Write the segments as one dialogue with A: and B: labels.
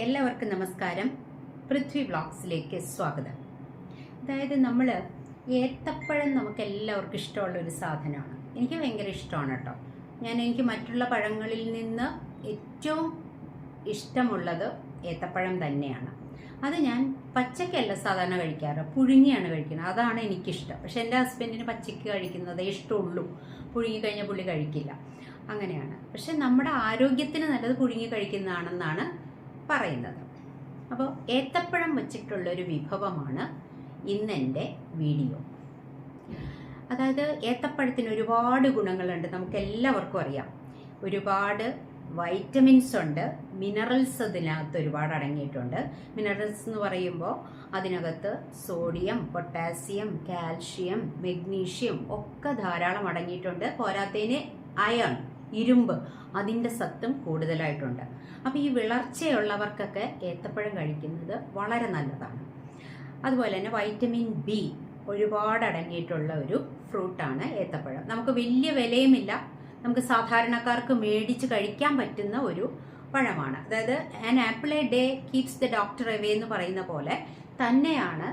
A: എല്ലാവർക്കും നമസ്കാരം. പൃഥ്വി വ്ളോഗ്സിലേക്ക് സ്വാഗതം. അതായത് നമ്മൾ ഏത്തപ്പഴം നമുക്ക് എല്ലാവർക്കും ഇഷ്ടമുള്ളൊരു സാധനമാണ്. എനിക്ക് ഭയങ്കര ഇഷ്ടമാണ് കേട്ടോ. എനിക്ക് മറ്റുള്ള പഴങ്ങളിൽ നിന്ന് ഏറ്റവും ഇഷ്ടമുള്ളത് ഏത്തപ്പഴം തന്നെയാണ്. അത് ഞാൻ പച്ചക്കല്ല സാധാരണ കഴിക്കാറ്, പുഴുങ്ങിയാണ് കഴിക്കുന്നത്. അതാണ് എനിക്കിഷ്ടം. പക്ഷെ എൻ്റെ ഹസ്ബൻഡിന് പച്ചയ്ക്ക് കഴിക്കുന്നതേ ഇഷ്ടമുള്ളൂ. പുഴുങ്ങി കഴിഞ്ഞാൽ പുള്ളി കഴിക്കില്ല. അങ്ങനെയാണ്. പക്ഷെ നമ്മുടെ ആരോഗ്യത്തിന് നല്ലത് പുഴുങ്ങി കഴിക്കുന്നതാണെന്നാണ് പറയുന്നത്. അപ്പോൾ ഏത്തപ്പഴം വച്ചിട്ടുള്ളൊരു വിഭവമാണ് ഇന്നെൻ്റെ വീഡിയോ. അതായത് ഏത്തപ്പഴത്തിന് ഒരുപാട് ഗുണങ്ങളുണ്ട്, നമുക്ക് എല്ലാവർക്കും അറിയാം. ഒരുപാട് വൈറ്റമിൻസ് ഉണ്ട്, മിനറൽസ് അതിനകത്ത് ഒരുപാട് അടങ്ങിയിട്ടുണ്ട്. മിനറൽസ് എന്ന് പറയുമ്പോൾ അതിനകത്ത് സോഡിയം, പൊട്ടാസ്യം, കാൽഷ്യം, മെഗ്നീഷ്യം ഒക്കെ ധാരാളം അടങ്ങിയിട്ടുണ്ട്. പോരാത്തതിന് അയൺ, ഇരുമ്പ്, അതിൻ്റെ സത്തും കൂടുതലായിട്ടുണ്ട്. അപ്പോൾ ഈ വിളർച്ചയുള്ളവർക്കൊക്കെ ഏത്തപ്പഴം കഴിക്കുന്നത് വളരെ നല്ലതാണ്. അതുപോലെ തന്നെ വൈറ്റമിൻ ബി ഒരുപാട് അടങ്ങിയിട്ടുള്ള ഒരു ഫ്രൂട്ടാണ് ഏത്തപ്പഴം. നമുക്ക് വലിയ വിലയുമില്ല, നമുക്ക് സാധാരണക്കാർക്ക് മേടിച്ച് കഴിക്കാൻ പറ്റുന്ന ഒരു പഴമാണ്. അതായത് an apple A day keeps the doctor away എന്ന് പറയുന്ന പോലെ തന്നെയാണ്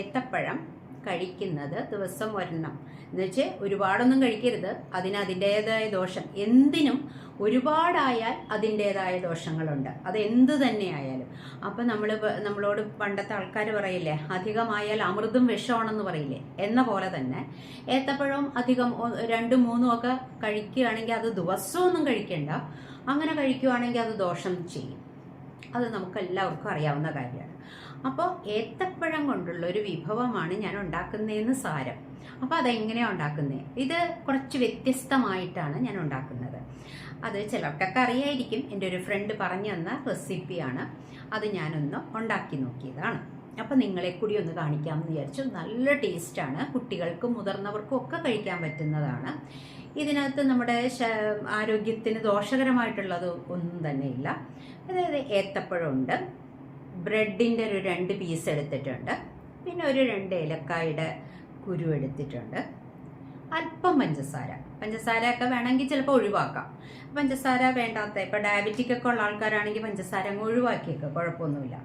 A: ഏത്തപ്പഴം കഴിക്കുന്നത്. ദിവസം ഒരെണ്ണം എന്ന് വെച്ച് ഒരുപാടൊന്നും കഴിക്കരുത്, അതിൻ്റേതായ ദോഷം. എന്തിനും ഒരുപാടായാൽ അതിൻ്റേതായ ദോഷങ്ങളുണ്ട്, അത് എന്ത് തന്നെ ആയാലും. അപ്പം നമ്മളോട് പണ്ടത്തെ ആൾക്കാർ പറയില്ലേ, അധികമായാൽ അമൃതും വിഷമാണെന്ന് പറയില്ലേ, എന്ന പോലെ തന്നെ ഏത്തപ്പഴവും അധികം 2, 3 ഒക്കെ കഴിക്കുകയാണെങ്കിൽ അത് ദിവസമൊന്നും കഴിക്കേണ്ട. അങ്ങനെ കഴിക്കുകയാണെങ്കിൽ അത് ദോഷം ചെയ്യും. അത് നമുക്ക് എല്ലാവർക്കും അറിയാവുന്ന കാര്യമാണ്. അപ്പോൾ ഏത്തപ്പഴം കൊണ്ടുള്ള ഒരു വിഭവമാണ് ഞാൻ ഉണ്ടാക്കുന്നതെന്ന് സാരം. അപ്പോൾ അതെങ്ങനെയാണ് ഉണ്ടാക്കുന്നത്? ഇത് കുറച്ച് വ്യത്യസ്തമായിട്ടാണ് ഞാൻ ഉണ്ടാക്കുന്നത്. അത് ചിലർക്കൊക്കെ അറിയായിരിക്കും. എൻ്റെ ഒരു ഫ്രണ്ട് പറഞ്ഞു തന്ന റെസിപ്പിയാണ്. അത് ഞാനൊന്ന് ഉണ്ടാക്കി നോക്കിയതാണ്. അപ്പോൾ നിങ്ങളെ കൂടി ഒന്ന് കാണിക്കാമെന്ന് വിചാരിച്ചു. നല്ല ടേസ്റ്റാണ്, കുട്ടികൾക്കും മുതിർന്നവർക്കും ഒക്കെ കഴിക്കാൻ പറ്റുന്നതാണ്. ഇതിനകത്ത് നമ്മുടെ ആരോഗ്യത്തിന് ദോഷകരമായിട്ടുള്ളത് ഒന്നും തന്നെ ഇല്ല. അതായത് ഏത്തപ്പഴമുണ്ട്, ബ്രെഡിൻ്റെ ഒരു 2 പീസ് എടുത്തിട്ടുണ്ട്, പിന്നെ ഒരു 2 ഏലക്കായുടെ കുരു എടുത്തിട്ടുണ്ട്, അല്പം പഞ്ചസാരയൊക്കെ വേണമെങ്കിൽ ചിലപ്പോൾ ഒഴിവാക്കാം. പഞ്ചസാര വേണ്ടാത്ത, ഇപ്പോൾ ഡയബറ്റിക് ഒക്കെ ഉള്ള ആൾക്കാരാണെങ്കിൽ പഞ്ചസാര അങ്ങ് ഒഴിവാക്കിയേക്കുക, കുഴപ്പമൊന്നുമില്ല.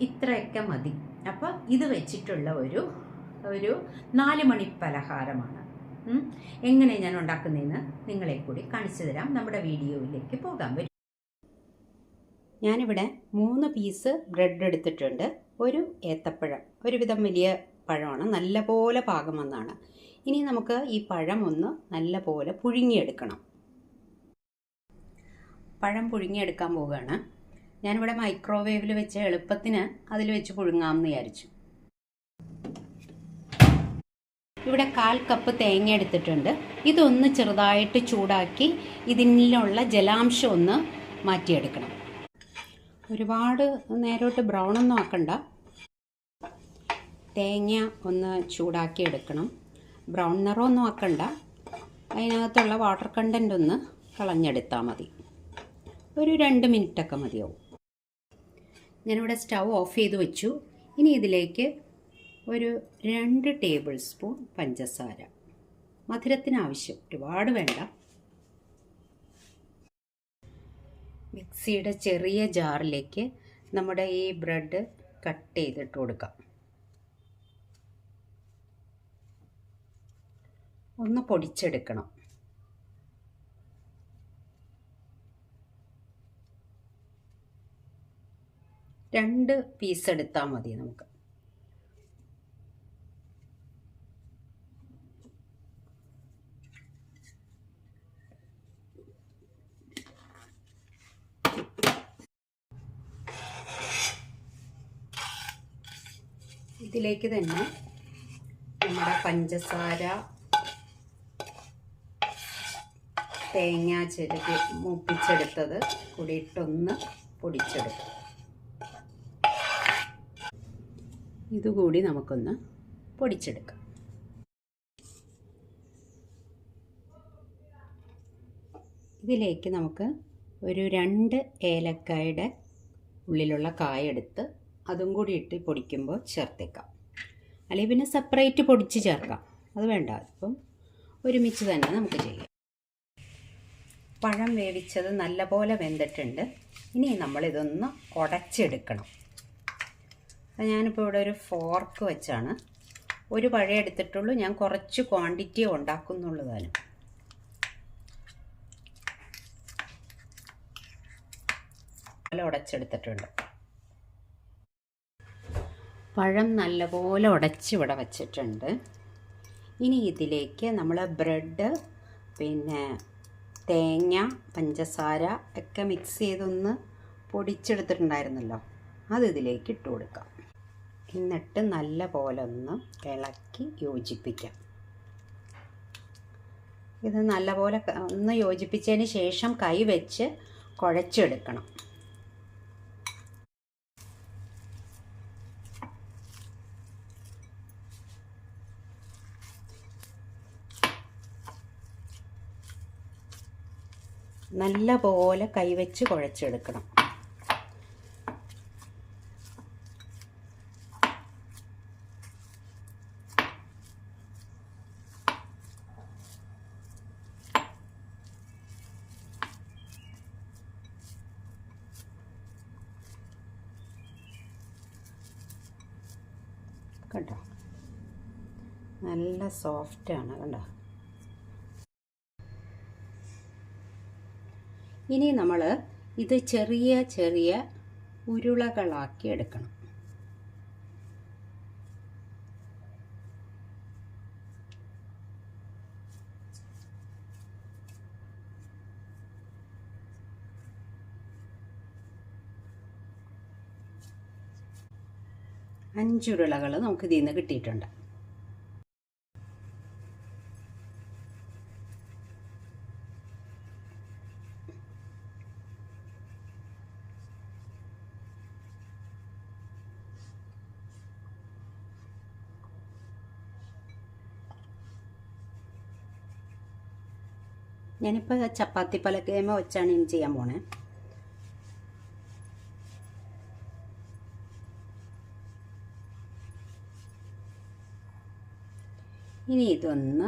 A: ഇത്രയൊക്കെ മതി. അപ്പോൾ ഇത് വെച്ചിട്ടുള്ള ഒരു 4 മണി പലഹാരമാണ്. എങ്ങനെ ഞാൻ ഉണ്ടാക്കുന്നതെന്ന് നിങ്ങളെ കൂടി കാണിച്ചു തരാം. നമ്മുടെ വീഡിയോയിലേക്ക് പോകാൻ പറ്റും. ഞാനിവിടെ 3 പീസ് ബ്രെഡ് എടുത്തിട്ടുണ്ട്, ഒരു ഏത്തപ്പഴം, ഒരുവിധം വലിയ പഴമാണ്, നല്ല പോലെ പാകം വന്നാണ്. ഇനി നമുക്ക് ഈ പഴം ഒന്ന് നല്ല പോലെ പുഴുങ്ങിയെടുക്കണം. പഴം പുഴുങ്ങിയെടുക്കാൻ പോവുകയാണ്. ഞാനിവിടെ മൈക്രോവേവിൽ വെച്ച് എളുപ്പത്തിന് അതിൽ വെച്ച് പുഴുങ്ങാമെന്ന് വിചാരിച്ചു. ഇവിടെ 1/4 കപ്പ് തേങ്ങ എടുത്തിട്ടുണ്ട്. ഇതൊന്ന് ചെറുതായിട്ട് ചൂടാക്കി ഇതിനുള്ള ജലാംശം ഒന്ന് മാറ്റിയെടുക്കണം. ഒരുപാട് നേരോട്ട് ബ്രൗണൊന്നും ആക്കണ്ട, തേങ്ങ ഒന്ന് ചൂടാക്കി എടുക്കണം. ബ്രൗൺ നിറമൊന്നും ആക്കണ്ട, അതിനകത്തുള്ള വാട്ടർ കണ്ടൻ്റ് ഒന്ന് കളഞ്ഞെടുത്താൽ മതി. ഒരു 2 മിനിറ്റൊക്കെ മതിയാവും. ഞാനിവിടെ സ്റ്റൗ ഓഫ് ചെയ്ത് വെച്ചു. ഇനി ഇതിലേക്ക് ഒരു 2 ടേബിൾ സ്പൂൺ പഞ്ചസാര, മധുരത്തിന് ആവശ്യം, ഒരുപാട് വേണ്ട. മിക്സിയുടെ ചെറിയ ജാറിലേക്ക് നമ്മുടെ ഈ ബ്രെഡ് കട്ട് ചെയ്തിട്ട് കൊടുക്കാം. ഒന്ന് പൊടിച്ചെടുക്കണം. രണ്ട് പീസ് എടുത്താൽ മതി നമുക്ക്. ഇതിലേക്ക് തന്നെ നമ്മുടെ പഞ്ചസാര, തേങ്ങ ചിരകി മൂപ്പിച്ചെടുത്തത് കൂടിയിട്ടൊന്ന് പൊടിച്ചെടുക്കും. ഇതുകൂടി നമുക്കൊന്ന് പൊടിച്ചെടുക്കാം. ഇതിലേക്ക് നമുക്ക് ഒരു 2 ഏലക്കായുടെ ഉള്ളിലുള്ള കായെടുത്ത് അതും കൂടി ഇട്ട് പൊടിക്കുമ്പോൾ ചേർത്തേക്കാം. അല്ലെങ്കിൽ പിന്നെ സെപ്പറേറ്റ് പൊടിച്ച് ചേർക്കാം, അത് വേണ്ട. ഇപ്പം ഒരുമിച്ച് തന്നെ നമുക്ക് ചെയ്യാം. പഴം വേവിച്ചത് നല്ലപോലെ വെന്തിട്ടുണ്ട്. ഇനി നമ്മളിതൊന്ന് ഉടച്ചെടുക്കണം. ഞാനിപ്പോൾ ഇവിടെ ഒരു ഫോർക്ക് വെച്ചാണ് ഒരു പഴം എടുത്തിട്ടുള്ളൂ. ഞാൻ കുറച്ച് ക്വാണ്ടിറ്റി ഉണ്ടാക്കുന്നുള്ളൂ താനും. ഉടച്ചെടുത്തിട്ടുണ്ട്. പഴം നല്ലപോലെ ഉടച്ച് ഇവിടെ വച്ചിട്ടുണ്ട്. ഇനി ഇതിലേക്ക് നമ്മൾ ബ്രെഡ്, പിന്നെ തേങ്ങ, പഞ്ചസാര ഒക്കെ മിക്സ് ചെയ്തൊന്ന് പൊടിച്ചെടുത്തിട്ടുണ്ടായിരുന്നല്ലോ, അത് ഇതിലേക്ക് ഇട്ട് കൊടുക്കാം. എന്നിട്ട് നല്ല പോലെ ഒന്ന് ഇളക്കി യോജിപ്പിക്കാം. ഇത് നല്ലപോലെ ഒന്ന് യോജിപ്പിച്ചതിന് ശേഷം കൈ വെച്ച് കുഴച്ചെടുക്കണം. നല്ല പോലെ കൈവച്ച് കുഴച്ചെടുക്കണം. കണ്ടോ, നല്ല സോഫ്റ്റാണ്. കണ്ടോ. ഇനി നമ്മൾ ഇത് ചെറിയ ചെറിയ ഉരുളകളാക്കി എടുക്കണം. അഞ്ചുരുളകൾ നമുക്ക് ഇതിൽ നിന്ന് കിട്ടിയിട്ടുണ്ട്. ഞാനിപ്പോൾ ചപ്പാത്തി പലകേമ വെച്ചാണ് ഇനി ചെയ്യാൻ പോണേ. ഇനി ഇതൊന്ന്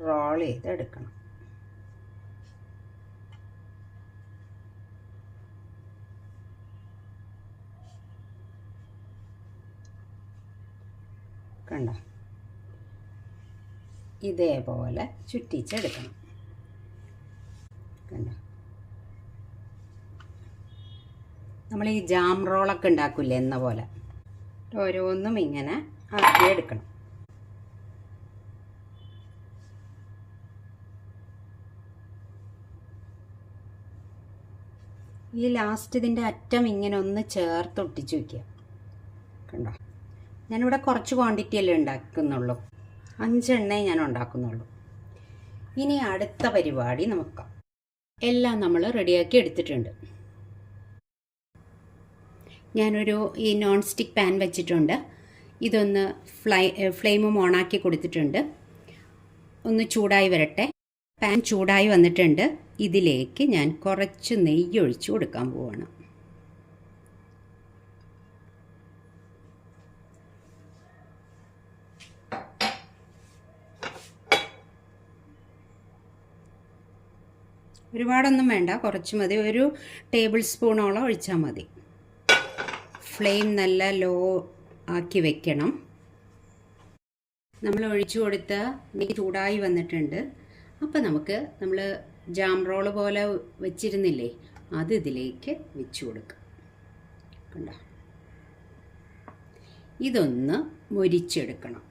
A: റോൾ ചെയ്തെടുക്കണം. കണ്ടോ, ഇതേപോലെ ചുറ്റിച്ചെടുക്കണം. കണ്ടോ, നമ്മൾ ഈ ജാം റോളൊക്കെ ഉണ്ടാക്കില്ലേ എന്ന പോലെ ഓരോന്നും ഇങ്ങനെ ആക്കിയെടുക്കണം. ഈ ലാസ്റ്റ് ഇതിൻ്റെ അറ്റം ഇങ്ങനെ ഒന്ന് ചേർത്തൊട്ടിച്ച് വയ്ക്കുക. കണ്ടോ, ഞാനിവിടെ കുറച്ച് ക്വാണ്ടിറ്റി അല്ലേ ഉണ്ടാക്കുന്നുള്ളൂ, 5 എണ്ണേ ഞാൻ ഉണ്ടാക്കുന്നുള്ളൂ. ഇനി അടുത്ത പരിപാടി നോക്കാം. എല്ലാം നമ്മൾ റെഡിയാക്കി എടുത്തിട്ടുണ്ട്. ഞാനൊരു ഈ നോൺ സ്റ്റിക്ക് പാൻ വെച്ചിട്ടുണ്ട്. ഇതൊന്ന് ഫ്ലെയിമും ഓണാക്കി കൊടുത്തിട്ടുണ്ട്. ഒന്ന് ചൂടായി വരട്ടെ. പാൻ ചൂടായി വന്നിട്ടുണ്ട്. ഇതിലേക്ക് ഞാൻ കുറച്ച് നെയ്യ് ഒഴിച്ചു കൊടുക്കാൻ പോവാണ്. ഒരുപാടൊന്നും വേണ്ട, കുറച്ച് മതി. ഒരു ടേബിൾ സ്പൂണോളം ഒഴിച്ചാൽ മതി. ഫ്ലെയിം നല്ല ലോ ആക്കി വെക്കണം. നമ്മൾ ഒഴിച്ചു കൊടുത്ത നെയ്യ് ചൂടായി വന്നിട്ടുണ്ട്. അപ്പോൾ നമുക്ക് നമ്മൾ ജാം റോള് പോലെ വെച്ചിരുന്നില്ലേ, അത് ഇതിലേക്ക് വെച്ച് കൊടുക്കാം. കണ്ടോ, ഇതൊന്ന് മൊരിച്ചെടുക്കണം.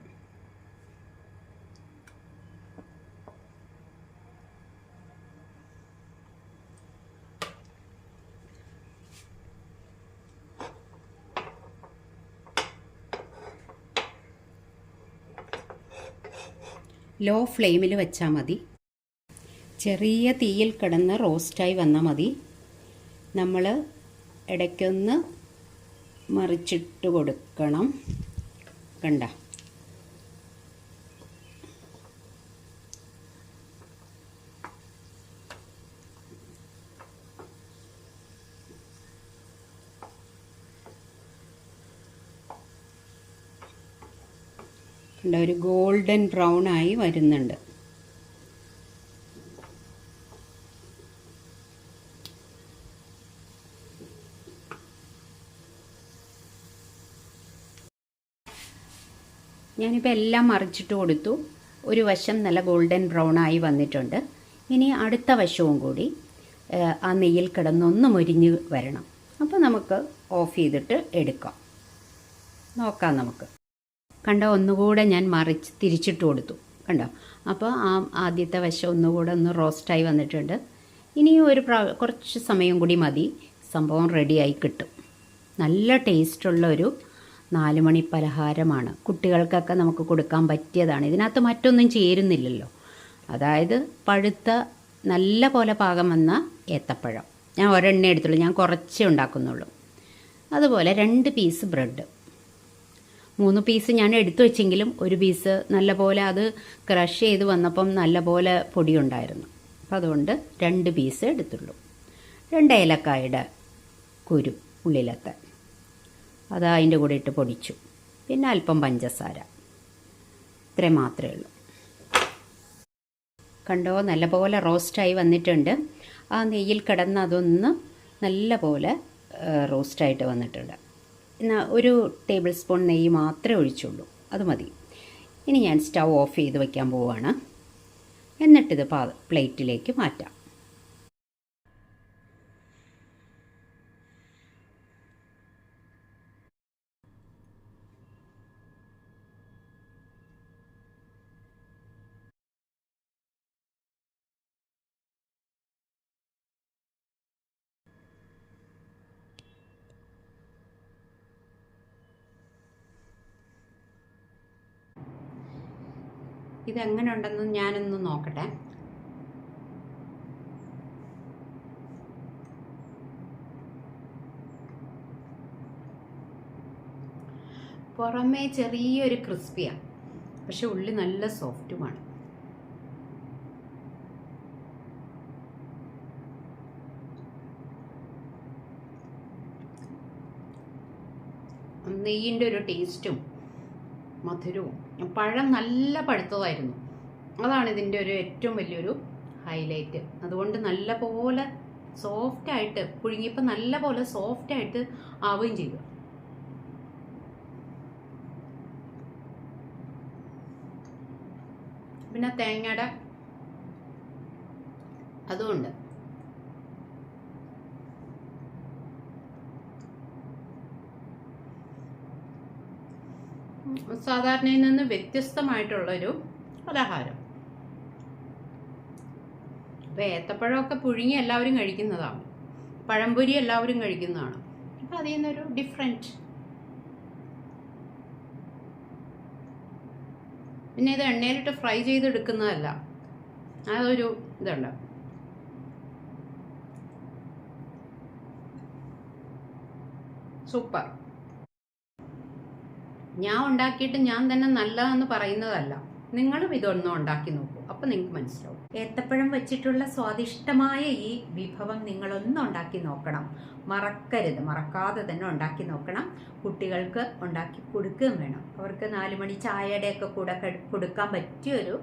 A: ലോ ഫ്ലെയിമിൽ വെച്ചാൽ മതി. ചെറിയ തീയിൽ കിടന്ന് റോസ്റ്റായി വന്നാൽ മതി. നമ്മൾ ഇടയ്ക്കൊന്ന് മറിച്ചിട്ട് കൊടുക്കണം. കണ്ട, ഒരു ഗോൾഡൻ ബ്രൗൺ ആയി വരുന്നുണ്ട്. ഞാനിപ്പോൾ എല്ലാം മറിച്ചിട്ട് കൊടുത്തു. ഒരു വശം നല്ല ഗോൾഡൻ ബ്രൗൺ ആയി വന്നിട്ടുണ്ട്. ഇനി അടുത്ത വശവും കൂടി ആ നെയ്യിൽ കിടന്നൊന്ന് മൊരിഞ്ഞ് വരണം. അപ്പോൾ നമുക്ക് ഓഫ് ചെയ്തിട്ട് എടുക്കാം. നോക്കാം നമുക്ക്. കണ്ടോ, ഒന്നുകൂടെ ഞാൻ തിരിച്ചിട്ട് കൊടുത്തു. കണ്ടോ, അപ്പോൾ ആ ആദ്യത്തെ വശം ഒന്നുകൂടെ ഒന്ന് റോസ്റ്റായി വന്നിട്ടുണ്ട്. ഇനി കുറച്ച് സമയം കൂടി മതി, സംഭവം റെഡിയായി കിട്ടും. നല്ല ടേസ്റ്റുള്ളൊരു 4 മണി പലഹാരമാണ്. കുട്ടികൾക്കൊക്കെ നമുക്ക് കൊടുക്കാൻ പറ്റിയതാണ്. ഇതിനകത്ത് മറ്റൊന്നും ചേരുന്നില്ലല്ലോ. അതായത് പഴുത്ത നല്ല പോലെ പാകം വന്ന ഏത്തപ്പഴം. ഞാൻ ഒരെണ്ണേ എടുത്തുള്ളൂ, ഞാൻ കുറച്ചേ ഉണ്ടാക്കുന്നുള്ളൂ. അതുപോലെ 2 പീസ് ബ്രെഡ്. 3 പീസ് ഞാൻ എടുത്തു വെച്ചെങ്കിലും ഒരു പീസ് നല്ലപോലെ അത് ക്രഷ് ചെയ്ത് വന്നപ്പം നല്ലപോലെ പൊടിയുണ്ടായിരുന്നു. അപ്പം അതുകൊണ്ട് 2 പീസ് എടുത്തുള്ളൂ. 2 ഏലക്കായുടെ കുരു ഉള്ളിലത്തെ അത് അതിൻ്റെ കൂടെ ഇട്ട് പൊടിച്ചു. പിന്നെ അല്പം പഞ്ചസാര. ഇത്രയും മാത്രമേ ഉള്ളൂ. കണ്ടോ, നല്ലപോലെ റോസ്റ്റായി വന്നിട്ടുണ്ട്. ആ നെയ്യിൽ കിടന്ന് അതൊന്ന് നല്ലപോലെ റോസ്റ്റായിട്ട് വന്നിട്ടുണ്ട്. എന്നാൽ 1 ടേബിൾ സ്പൂൺ നെയ്യ് മാത്രമേ ഒഴിച്ചുള്ളൂ, അത് മതി. ഇനി ഞാൻ സ്റ്റൗ ഓഫ് ചെയ്ത് വയ്ക്കാൻ പോവുകയാണ്. എന്നിട്ടിത് പ്ലേറ്റിലേക്ക് മാറ്റാം. ഇതെങ്ങനെ ഉണ്ടെന്ന് ഞാനൊന്ന് നോക്കട്ടെ. പുറമേ ചെറിയൊരു ക്രിസ്പിയാണ്, പക്ഷെ ഉള്ളിൽ നല്ല സോഫ്റ്റുമാണ്. നെയ്യിൻ്റെ ഒരു ടേസ്റ്റും മധുരവും. പഴം നല്ല പഴുത്തതായിരുന്നു, അതാണ് ഇതിൻ്റെ ഒരു ഏറ്റവും വലിയൊരു ഹൈലൈറ്റ്. അതുകൊണ്ട് നല്ല പോലെ സോഫ്റ്റായിട്ട് പുഴുങ്ങിയപ്പോൾ നല്ല പോലെ സോഫ്റ്റായിട്ട് ആവുകയും ചെയ്തു. പിന്നെ തേങ്ങയുടെ അതുകൊണ്ട് സാധാരണയിൽ നിന്ന് വ്യത്യസ്തമായിട്ടുള്ളൊരു പലഹാരം. ഇപ്പം ഏത്തപ്പഴമൊക്കെ പുഴുങ്ങി എല്ലാവരും കഴിക്കുന്നതാണ്, പഴംപൊരി എല്ലാവരും കഴിക്കുന്നതാണ്. അപ്പം അതിൽ നിന്നൊരു ഡിഫറെൻറ്റ്. പിന്നെ ഇത് എണ്ണയിലിട്ട് ഫ്രൈ ചെയ്തെടുക്കുന്നതല്ല, അതൊരു ഇതുണ്ട്. സൂപ്പർ. ഞാൻ ഉണ്ടാക്കിയിട്ട് ഞാൻ തന്നെ നല്ലതെന്ന് പറയുന്നതല്ല, നിങ്ങളും ഇതൊന്നും ഉണ്ടാക്കി നോക്കൂ, അപ്പം നിങ്ങൾക്ക് മനസ്സിലാവും. ഏത്തപ്പഴം വെച്ചിട്ടുള്ള സ്വാദിഷ്ടമായ ഈ വിഭവം നിങ്ങളൊന്നും ഉണ്ടാക്കി നോക്കണം. മറക്കാതെ തന്നെ ഉണ്ടാക്കി നോക്കണം. കുട്ടികൾക്ക് ഉണ്ടാക്കി കൊടുക്കുകയും വേണം. അവർക്ക് 4 മണി ചായയുടെയൊക്കെ കൂടെ കൊടുക്കാൻ പറ്റിയൊരു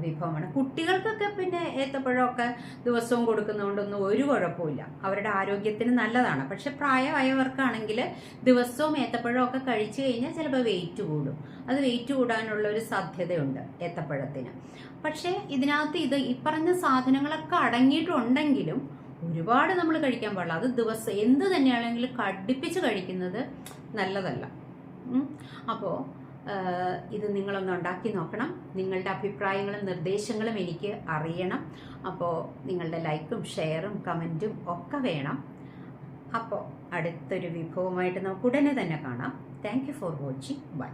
A: വിഭവമാണ്. കുട്ടികൾക്കൊക്കെ പിന്നെ ഏത്തപ്പഴമൊക്കെ ദിവസവും കൊടുക്കുന്നതുകൊണ്ടൊന്നും ഒരു കുഴപ്പമില്ല, അവരുടെ ആരോഗ്യത്തിന് നല്ലതാണ്. പക്ഷെ പ്രായമായവർക്കാണെങ്കിൽ ദിവസവും ഏത്തപ്പഴമൊക്കെ കഴിച്ചു കഴിഞ്ഞാൽ ചിലപ്പോൾ വെയിറ്റ് കൂടും. അത് വെയിറ്റ് കൂടാനുള്ള ഒരു സാധ്യതയുണ്ട് ഏത്തപ്പഴത്തിന്. പക്ഷേ ഇതിനകത്ത് ഈ പറഞ്ഞ സാധനങ്ങളൊക്കെ അടങ്ങിയിട്ടുണ്ടെങ്കിലും ഒരുപാട് നമ്മൾ കഴിക്കാൻ പാടില്ല. അത് ദിവസം എന്ത് തന്നെയാണെങ്കിലും കടുപ്പിച്ച് കഴിക്കുന്നത് നല്ലതല്ല. അപ്പോൾ ഇത് നിങ്ങളൊന്ന് ഉണ്ടാക്കി നോക്കണം. നിങ്ങളുടെ അഭിപ്രായങ്ങളും നിർദ്ദേശങ്ങളും എനിക്ക് അറിയണം. അപ്പോൾ നിങ്ങളുടെ ലൈക്കും ഷെയറും കമൻറ്റും ഒക്കെ വേണം. അപ്പോൾ അടുത്തൊരു വിഭവമായിട്ട് നമുക്ക് ഉടനെ തന്നെ കാണാം. Thank you for watching. By.